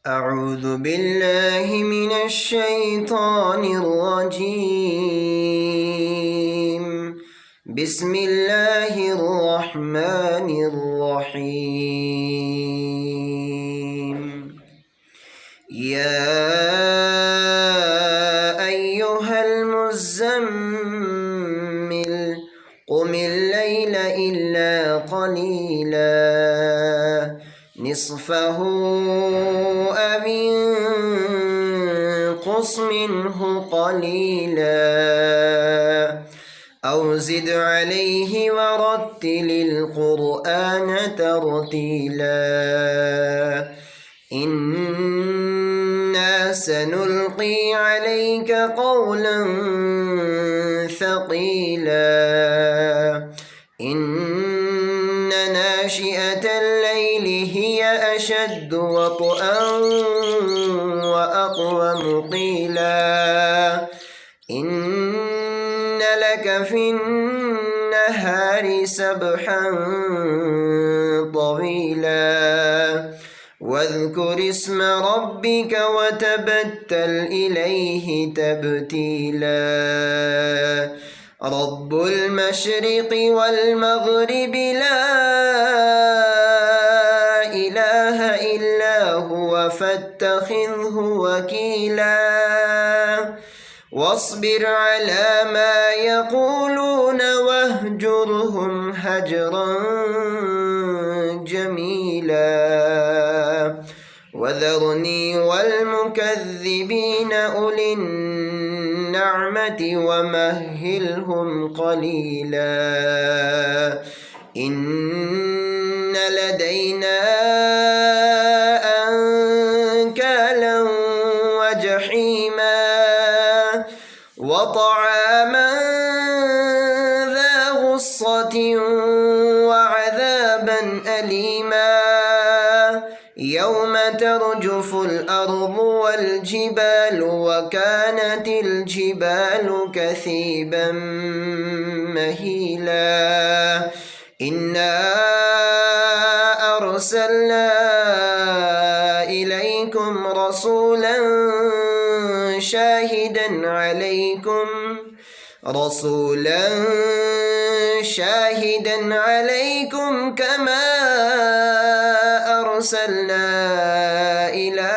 أعوذ بالله من الشيطان الرجيم. بسم الله الرحمن الرحيم. يا أيها المزمل قم الليل إلا قليلا نصفه أو انقص منه قليلا أو زد عليه ورتل القرآن ترتيلا إنا سنلقي عليك قولا ثقيلا إن ناشئة الليل هي أشد وطئا وأقوم قيلا إن لك في النهار سبحا طويلا واذكر اسم ربك وتبتل إليه تبتيلا رب المشرق والمغرب لا إله إلا هو فاتخذه وكيلا واصبر على ما يقولون واهجرهم هجرا جميلا وذرني والمكذبين أولي النعمة ومهلهم قليلا إن لدينا أنكالا وجحيما وطعاما ذا غصة وعذابا أليما يوم ترجف الأرض والجبال وكانت الجبال كثيبا مهيلا إنا أرسلنا إليكم رسولا شاهدا عليكم كما أرسلنا إلى